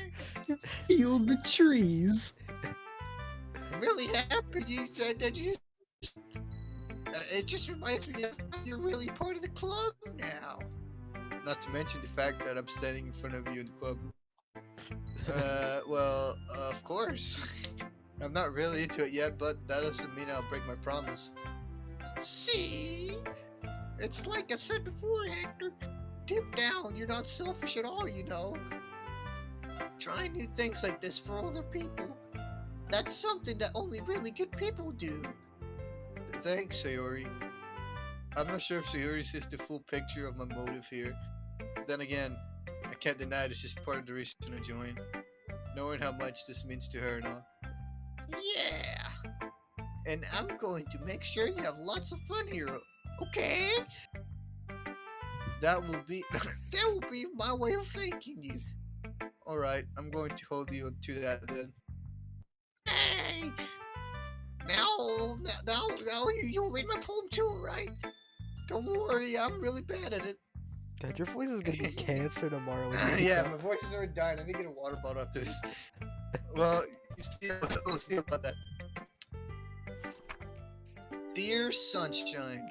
Feel the trees. I'm really happy you said that you. It just reminds me of how you're really part of the club now. Not to mention the fact that I'm standing in front of you in the club. Well, of course. I'm not really into it yet, but that doesn't mean I'll break my promise. See? It's like I said before, Hector. Deep down, you're not selfish at all, you know. Trying new things like this for other people. That's something that only really good people do. Thanks, Sayori. I'm not sure if Sayori sees the full picture of my motive here. Then again, I can't deny this is part of the reason I joined. Knowing how much this means to her and all. Yeah! And I'm going to make sure you have lots of fun here, okay? That will be my way of thanking you. Alright, I'm going to hold you to that then. Hey! Now you'll read my poem too, right? Don't worry, I'm really bad at it. God, your voice is gonna get cancer tomorrow when you wake Yeah, up. my voice is already dying. I need to get a water bottle after this. Well, we'll see about that. Dear sunshine,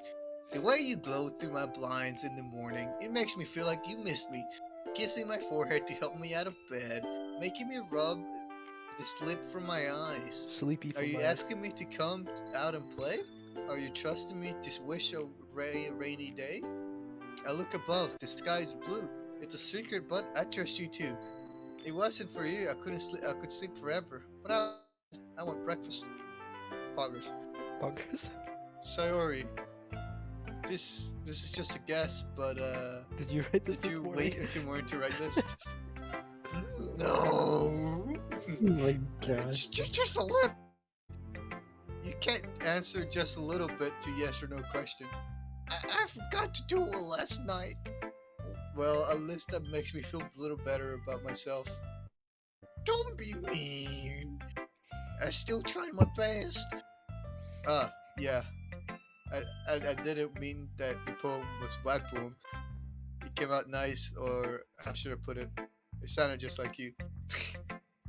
the way you glow through my blinds in the morning, it makes me feel like you missed me. Kissing my forehead to help me out of bed, making me rub the slip from my eyes. Sleepy Are from you us. asking me to come out and play? Are you trusting me to wish a rainy day? I look above, the sky is blue. It's a secret, but I trust you too. It wasn't for you, I couldn't sleep. I could sleep forever, but I want breakfast. Poggers. Buggers. Sayori, this is just a guess, but Did you write this did you morning? wait until morning to write this? No. Oh my gosh. Just a little. You can't answer just a little bit to yes or no question. I forgot to do it last night. Well, at least that makes me feel a little better about myself. Don't be mean. I still tried my best. Yeah. I didn't mean that the poem was a bad poem. It came out nice, or how should I put it? It sounded just like you.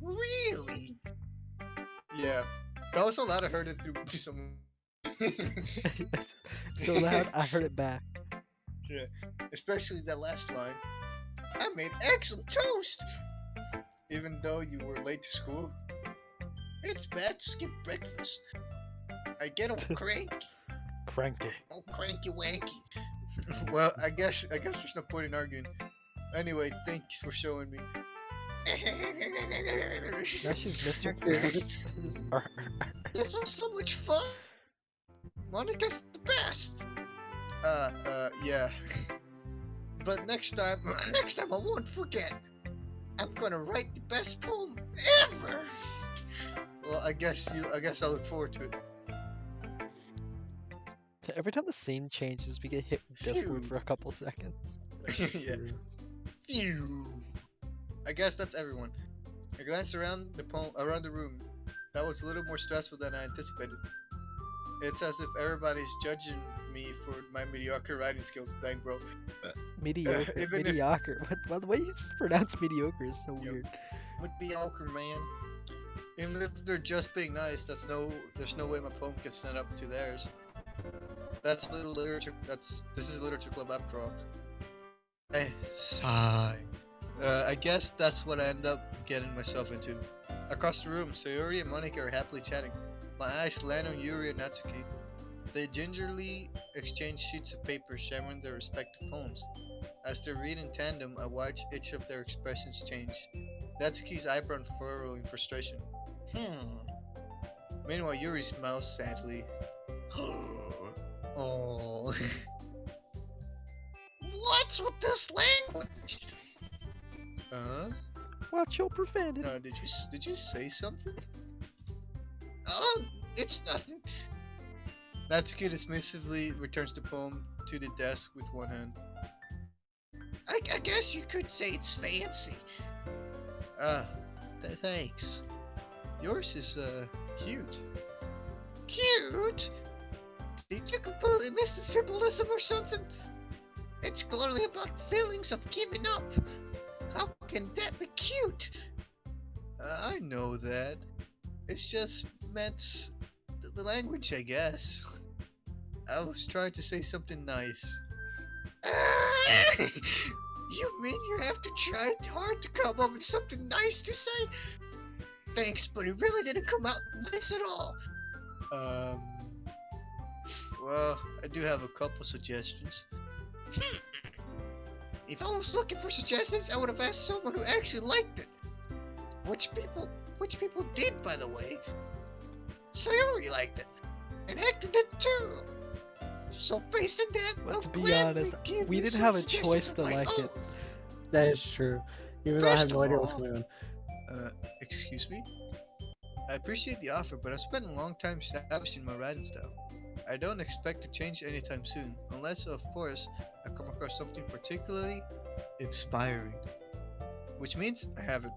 Really? Yeah. That was so loud I heard it through some. So loud, I heard it back. Yeah. Especially that last line. I made excellent toast! Even though you were late to school. It's bad to skip breakfast. I get all cranky. Cranky. Oh, cranky wanky. Well, I guess there's no point in arguing. Anyway, thanks for showing me. Now she's Mr. Krabs. Just, This was so much fun. Monica's the best. Yeah. But next time I won't forget. I'm gonna write the best poem ever. Well, I guess I'll look forward to it. So every time the scene changes, we get hit with Discord Phew. for a couple seconds. Yeah. Phew. I guess that's everyone. I glanced around the room. That was a little more stressful than I anticipated. It's as if everybody's judging me for my mediocre writing skills. Dang, bro. Mediocre. even if- mediocre. But the way you pronounce mediocre is so Yep. weird. Mediocre, man. Even if they're just being nice, there's no way my poem can stand up to theirs. That's little literature. This is a literature club after all. Sigh. I guess that's what I end up getting myself into. Across the room, Sayori and Monica are happily chatting. My eyes land on Yuri and Natsuki. They gingerly exchange sheets of paper sharing their respective poems. As they read in tandem, I watch each of their expressions change. Natsuki's eyebrow furrow in frustration. Meanwhile, Yuri smiles sadly. Oh. What's with this language? Watch your profanity. Did you say something? Oh, it's nothing. Natsuki dismissively returns the poem to the desk with one hand. I guess you could say it's fancy. Thanks. Yours is, cute. Cute? Did you completely miss the symbolism or something? It's clearly about feelings of giving up. How can that be cute? I know that. It's just meant the language, I guess. I was trying to say something nice. You mean you have to try hard to come up with something nice to say? Thanks, but it really didn't come out nice at all. Well, I do have a couple suggestions. If I was looking for suggestions, I would have asked someone who actually liked it. Which people did, by the way. Sayori liked it, and Hector did too. So based on that, well, to be honest, we didn't have a choice to like it. That is true. Even though I have no idea what's going on. Excuse me? I appreciate the offer, but I've spent a long time establishing my writing style. I don't expect to change anytime soon, unless, of course, I come across something particularly inspiring. Which means I haven't.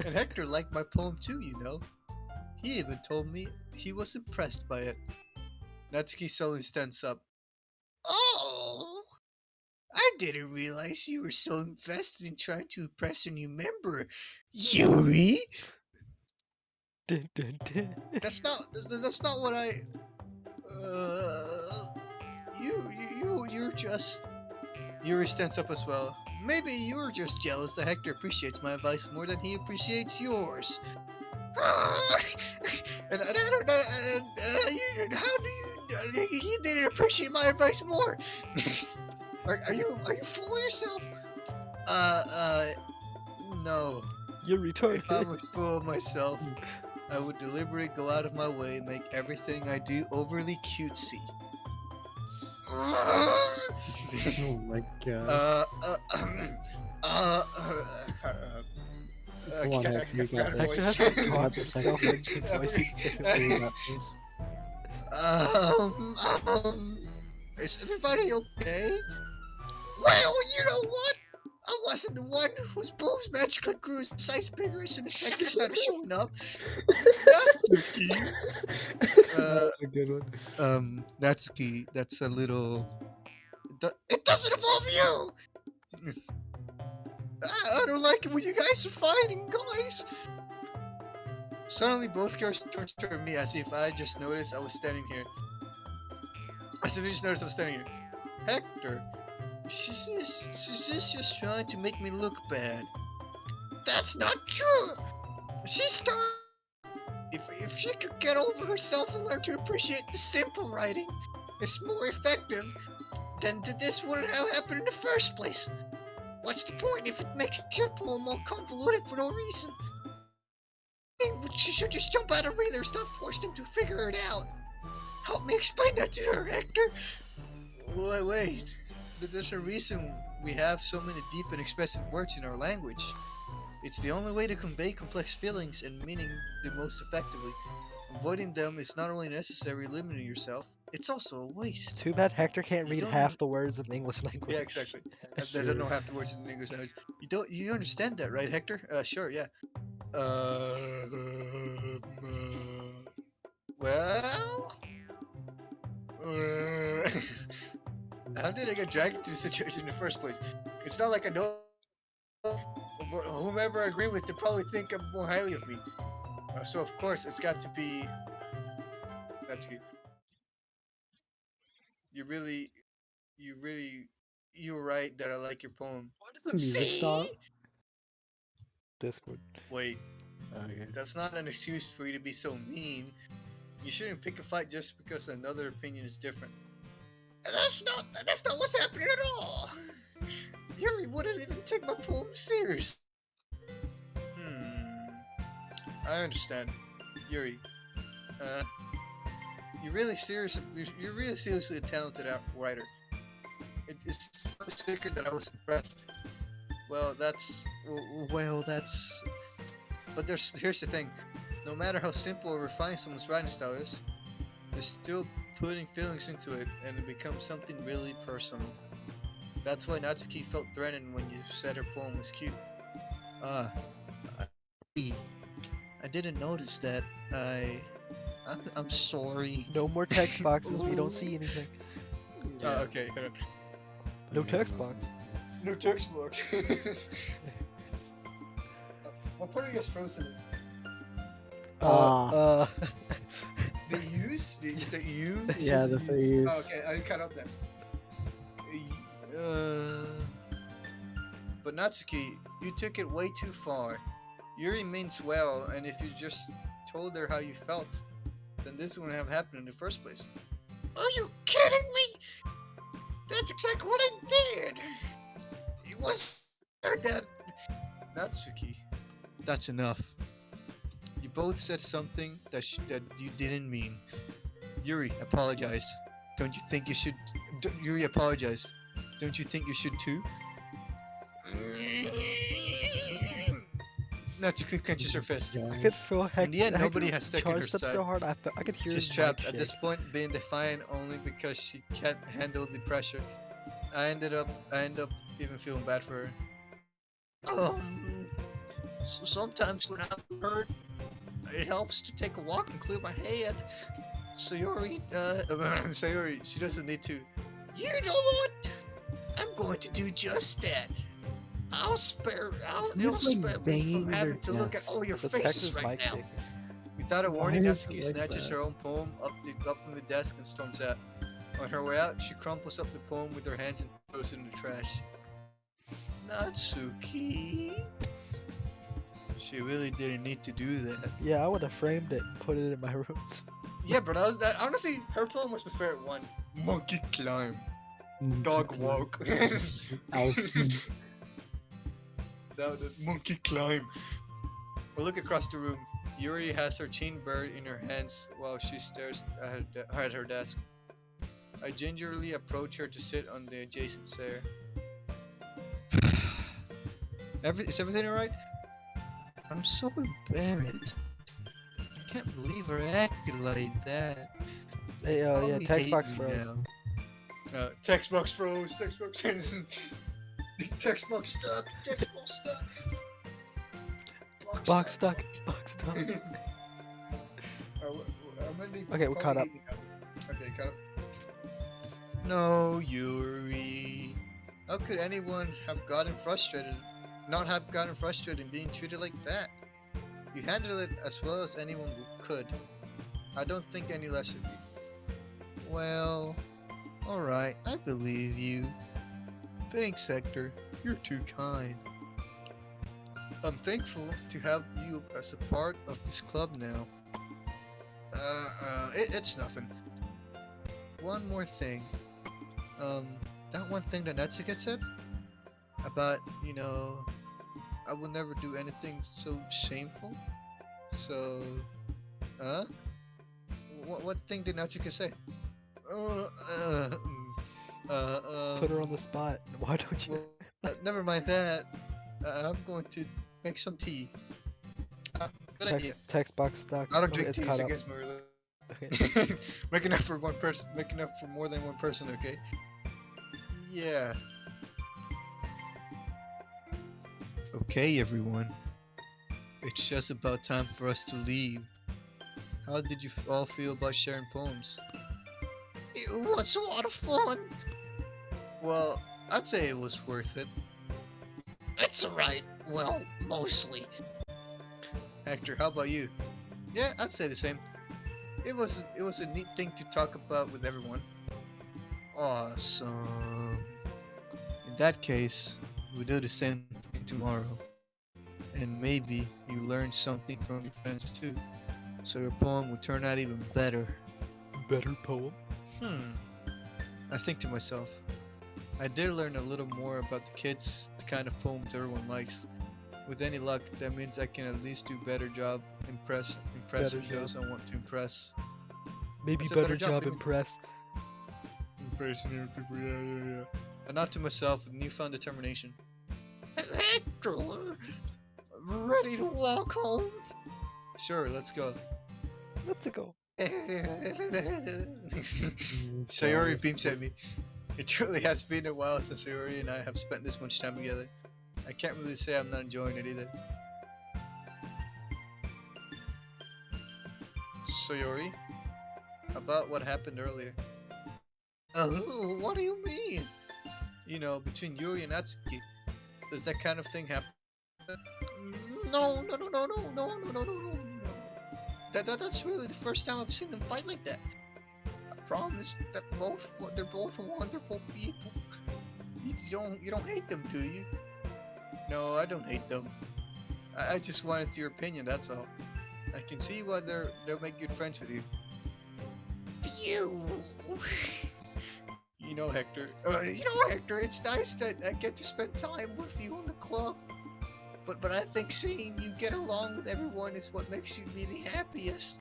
And Hector liked my poem too, you know. He even told me he was impressed by it. Natsuki suddenly stands up. Oh! I didn't realize you were so invested in trying to impress a new member, Yuri! Dun, dun, dun. That's not what I... You're just... Yuri stands up as well. Maybe you're just jealous that Hector appreciates my advice more than he appreciates yours. And I don't know. How do you didn't appreciate my advice more? Are you fooling yourself? No. You're retarded. If I was full of myself, I would deliberately go out of my way and make everything I do overly cutesy. Oh my gosh. Come on, Hector, you got Hector has this. to talk himself into voicing You got this. Is everybody okay? Well, you know what? I wasn't the one whose boobs magically grew a size bigger as soon as Hector started showing up. Natsuki. That's a good one. Natsuki, that's a little... It doesn't involve you! I don't like it when you guys are fighting, guys! Suddenly, both girls turned to me as if I just noticed I was standing here. As if I just noticed I was standing here. Hector, she's just trying to make me look bad. That's not true! She started... If she could get over herself and learn to appreciate the simple writing, it's more effective, then this wouldn't have happened in the first place. What's the point if it makes your poem all convoluted for no reason? She should just jump out and read her stuff, force them to figure it out. Help me explain that to her, Hector. Wait. There's a reason we have so many deep and expressive words in our language. It's the only way to convey complex feelings and meaning the most effectively. Avoiding them is not only necessary, limiting yourself, it's also a waste. Too bad Hector can't You read don't half the words in the English language. Yeah, exactly. They don't know half the words in the English language. You understand that, right, Hector? Sure, yeah. Well... how did I get dragged into this situation in the first place? It's not like I know... Whomever I agree with, they probably think more highly of me. So of course, it's got to be... That's good. You were right that I like your poem. Why did the music stop? Discord. Wait, Okay. that's not an excuse for you to be so mean. You shouldn't pick a fight just because another opinion is different. And that's not what's happening at all. wouldn't even take my poem serious. I understand. Yuri, you're really seriously a talented writer. It's so secret that I was impressed. Well, that's... But here's the thing. No matter how simple or refined someone's writing style is, they're still putting feelings into it, and it becomes something really personal. That's why Natsuki felt threatened when you said her poem was cute. I didn't notice that. I'm sorry. No more text boxes. We don't see anything. Oh, okay. Hold on. No text box. No text box. What part of you guys frozen? Uh. The use? Did you say you? Yeah, that's what you use. Oh, okay, I didn't cut up then. But Natsuki, you took it way too far. Yuri means well, and if you just told her how you felt, then this wouldn't have happened in the first place. Are you kidding me? That's exactly what I did! It was that... Natsuki, that's enough. You both said something that you didn't mean. Yuri, apologize. Don't you think you should... Yuri, apologize. Don't you think you should too? Natsuki clenches her fist. I could feel In the end, nobody has taken her charged up side. so hard. I could hear She's his trapped mic at this shake. point, being defiant only because she can't handle the pressure. I end up even feeling bad for her. So sometimes when I'm hurt, it helps to take a walk and clear my head. Sayori, Sayori, she doesn't need to. You know what? I'm going to do just that. It'll spare me from having to look at all your That's faces Hector's right mic now. shaking. Without a warning, Why is Natsuki it like snatches that? her own poem up from the desk and storms out. On her way out, she crumples up the poem with her hands and throws it in the trash. Natsuki? She really didn't need to do that. Yeah, I would have framed it and put it in my room. Yeah, but honestly, her poem was my favorite one. Monkey climb, dog walk. I was... That monkey climb. We look across the room. Yuri has her chain bird in her hands while she stares at her desk. I gingerly approach her to sit on the adjacent chair. Is everything alright? I'm so embarrassed. I can't believe her acting like that. Hey, yeah, Probably text hate box me froze. now. Text box froze. Text box. Text box stuck. Text box stuck. Box stuck. Box stuck. Okay, we're caught up. Okay, caught up. No, Yuri. How could anyone not have gotten frustrated being treated like that? You handled it as well as anyone could. I don't think any less of you. Well, alright, I believe you. Thanks, Hector. You're too kind. I'm thankful to have you as a part of this club now. It's nothing. One more thing. That one thing that Natsuki said? About, I will never do anything so shameful. So, what thing did Natsuki say? Put her on the spot. Why don't you? Well, never mind that. I'm going to make some tea. Good idea. Text box stuck. I don't Okay, drink it's tea caught up. against my religion. Okay. Making up for one person. Making up for more than one person. Okay. Yeah. Okay, everyone. It's just about time for us to leave. How did you all feel about sharing poems? It was a lot of fun. Well, I'd say it was worth it. It's alright. Well, mostly. Hector, how about you? Yeah, I'd say the same. It was a neat thing to talk about with everyone. Awesome. In that case, we'll do the same thing tomorrow. And maybe you learn something from your friends too. So your poem will turn out even better. Better poem. I think to myself, I did learn a little more about the kids, the kind of poems everyone likes. With any luck, that means I can at least do better job impressing Better those I want to impress. Maybe That's a better better job, job being- impress. Impressing people, yeah. And not to myself, with newfound determination. Hector, ready to walk home? Sure, let's go. Let's go. Sayori beams at me. It truly has been a while since Sayori and I have spent this much time together. I can't really say I'm not enjoying it either. Sayori? About what happened earlier. Oh, what do you mean? You know, between Yuri and Natsuki. Does that kind of thing happen? No. That's really the first time I've seen them fight like that. I promise that they're both wonderful people. You don't hate them, do you? No, I don't hate them. I just wanted your opinion, that's all. I can see why they'll make good friends with you. Phew. You know, Hector, it's nice that I get to spend time with you in the club. But I think seeing you get along with everyone is what makes you really happiest.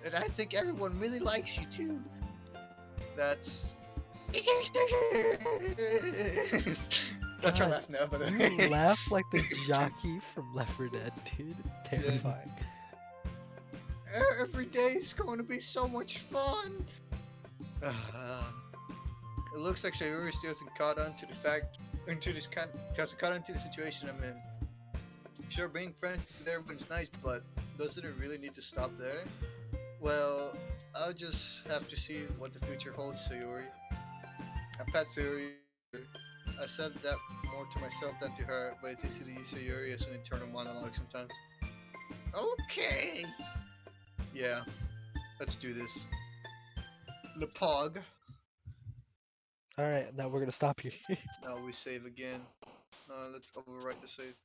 And I think everyone really likes you too. That's... That's our God, laugh now, but You laugh like the jockey from Left 4 Dead, dude. It's terrifying. Every day is going to be so much fun. It looks like Sayori still hasn't caught on to the fact, hasn't caught on to the situation I'm in. Sure, being friends with everyone's nice, but doesn't it really need to stop there? Well, I'll just have to see what the future holds, Sayori. I pat Sayori. I said that more to myself than to her, but it's easy to use Sayori as an internal monologue sometimes. Okay. Yeah, let's do this. Le Pog. Alright, now we're gonna stop here. Now we save again. Let's overwrite the save.